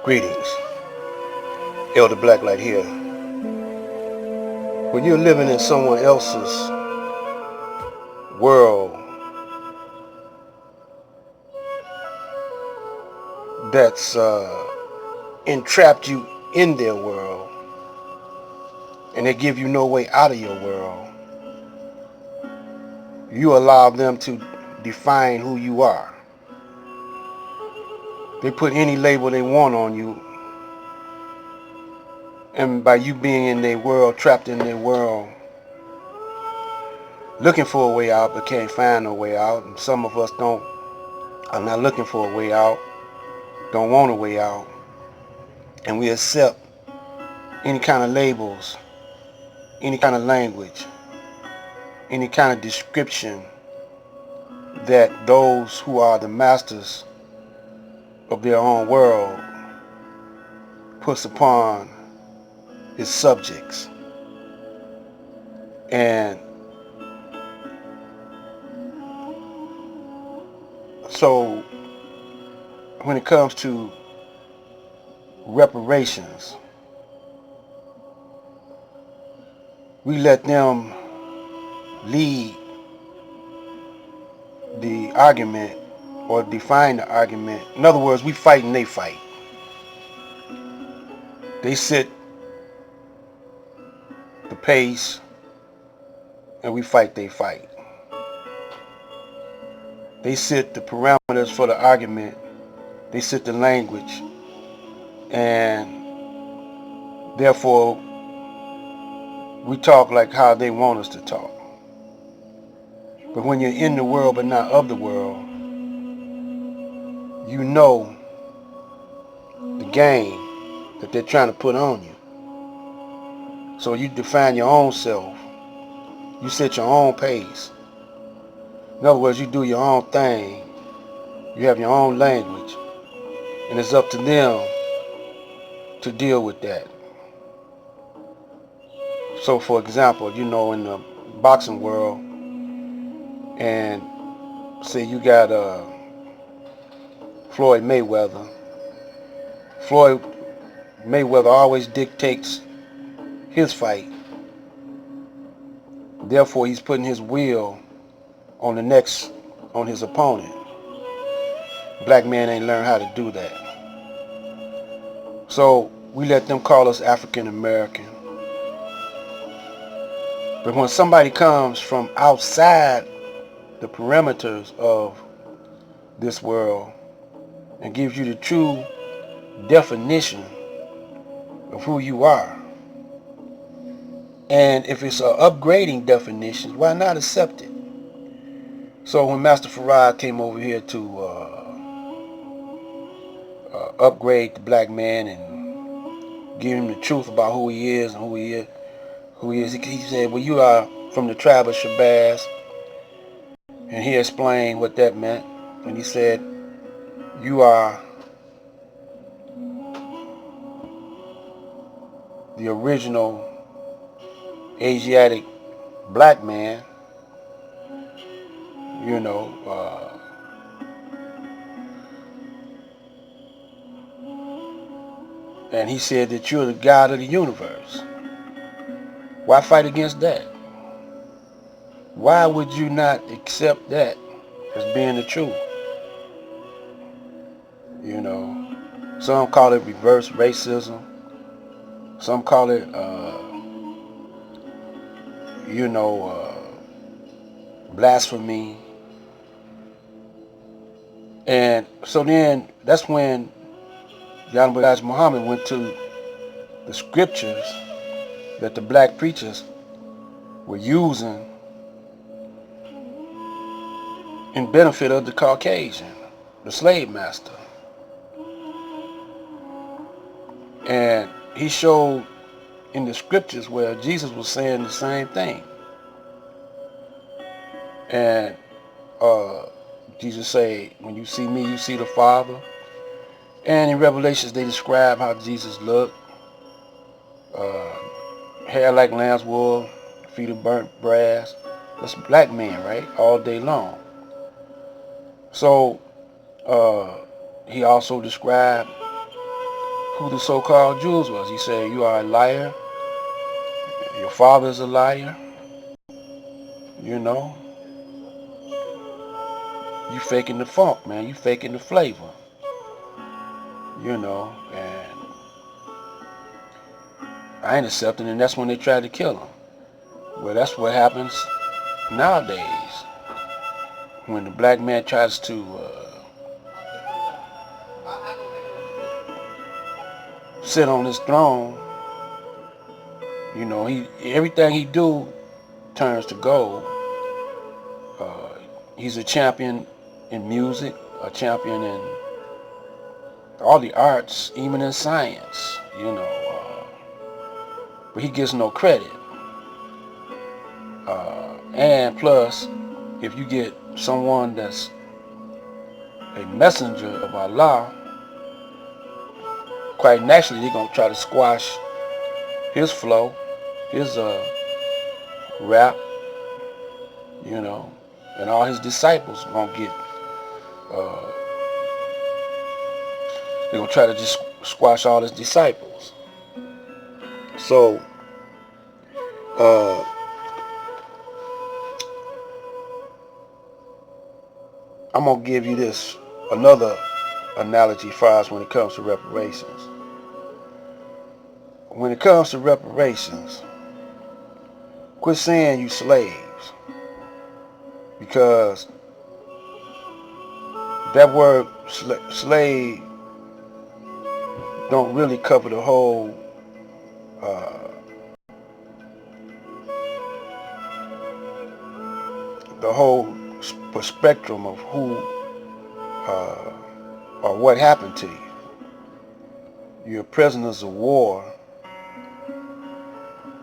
Greetings, Elder Blacklight here. When you're living in someone else's world that's entrapped you in their world and they give you no way out of your world, you allow them to define who you are. They put any label they want on you, and by you being in their world, trapped in their world, looking for a way out but can't find no way out, and some of us are not looking for a way out, don't want a way out, and we accept any kind of labels, any kind of language, any kind of description that those who are the masters of their own world puts upon his subjects. And so when it comes to reparations, we let them lead the argument or define the argument. In other words, we fight and they fight. They set the pace and we fight, they fight. They set the parameters for the argument. They set the language, and therefore we talk like how they want us to talk. But when you're in the world but not of the world, you know the game that they're trying to put on you. So you define your own self. You set your own pace. In other words, you do your own thing. You have your own language. And it's up to them to deal with that. So for example, in the boxing world, and say you got Floyd Mayweather. Floyd Mayweather always dictates his fight. Therefore, he's putting his will on his opponent. Black man ain't learned how to do that. So we let them call us African American. But when somebody comes from outside the perimeters of this world and gives you the true definition of who you are, and if it's an upgrading definition, why not accept it? So when Master Farad came over here to upgrade the black man and give him the truth about who he is and he said, well, you are from the tribe of Shabazz. And he explained what that meant. And he said, you are the original Asiatic black man, and he said that you're the God of the universe. Why fight against that? Why would you not accept that as being the truth? Some call it reverse racism. Some call it, blasphemy. And so then that's when the Honorable Elijah Muhammad went to the scriptures that the black preachers were using in benefit of the Caucasian, the slave master. And he showed in the scriptures where Jesus was saying the same thing. And Jesus said, when you see me, you see the Father. And in Revelations, they describe how Jesus looked. Hair like lamb's wool, feet of burnt brass. That's a black man, right? All day long. So he also described who the so-called Jews was. He said, you are a liar. Your father is a liar. You know, you faking the funk, man. You faking the flavor. You know, and I ain't accepting, and that's when they tried to kill him. Well, that's what happens nowadays when the black man tries to sit on his throne. You know, everything he do turns to gold. He's a champion in music, a champion in all the arts, even in science. You know, but he gets no credit. And plus, if you get someone that's a messenger of Allah, quite naturally they're gonna try to squash his flow, his rap, you know, and all his disciples gonna get. They're gonna try to just squash all his disciples. So, I'm gonna give you this another analogy for us when it comes to reparations. When it comes to reparations, quit saying you slaves, because that word slave don't really cover the whole spectrum of who or what happened to you. You're prisoners of war,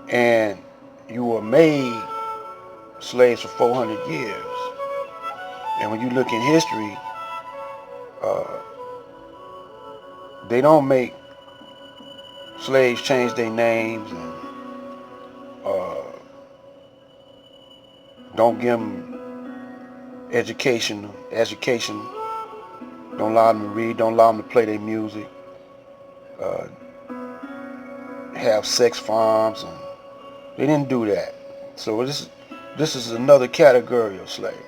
and you were made slaves for 400 years. And when you look in history, they don't make slaves change their names, and don't give them education, don't allow them to read, don't allow them to play their music, have sex farms, and they didn't do that. So this is another category of slavery.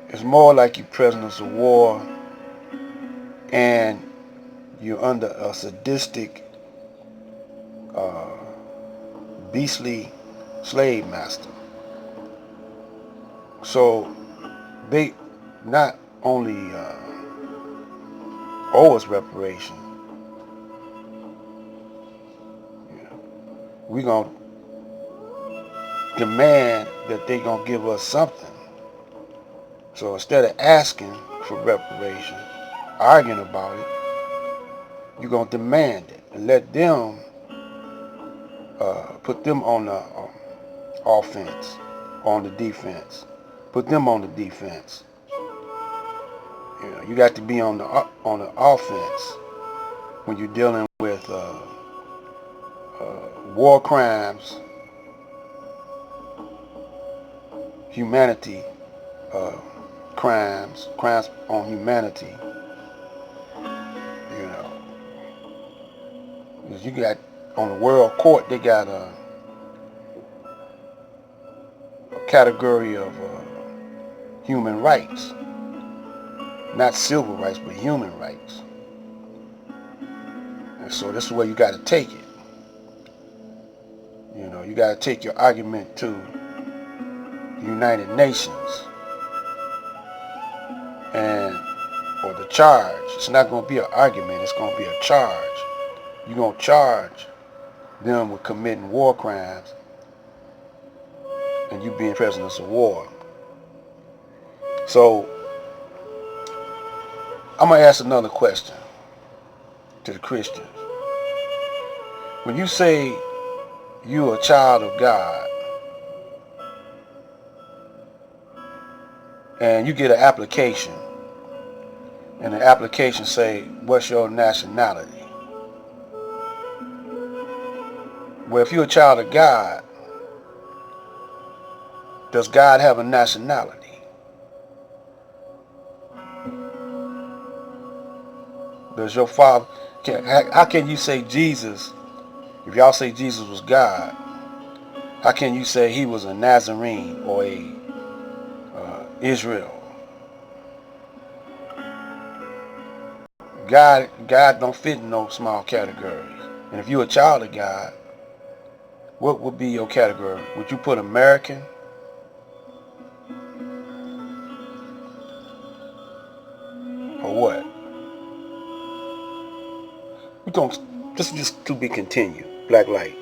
It's more like you prisoners of war, and you're under a sadistic, beastly slave master. So they not only owe us reparation, we're going to demand that they're going to give us something. So instead of asking for reparation, arguing about it, you're going to demand it and let them put them on the offense, on the defense. Put them on the defense. You know, you got to be on the offense when you're dealing with war crimes, humanity crimes on humanity. You know, because you got on the world court, they got a category of human rights, not civil rights, but human rights. And so this is where you got to take it. You know, you got to take your argument to the United Nations, or the charge. It's not going to be an argument, it's going to be a charge. You're going to charge them with committing war crimes and you being prisoners of war. So I'm going to ask another question to the Christians. When you say you're a child of God and you get an application, and the application say, what's your nationality? Well, if you're a child of God, does God have a nationality? Does your father, how can you say Jesus, if y'all say Jesus was God, how can you say he was a Nazarene or a Israel? God don't fit in no small categories. And if you're a child of God, what would be your category? Would you put American or what? We're going to, this is just to be continued. Black light.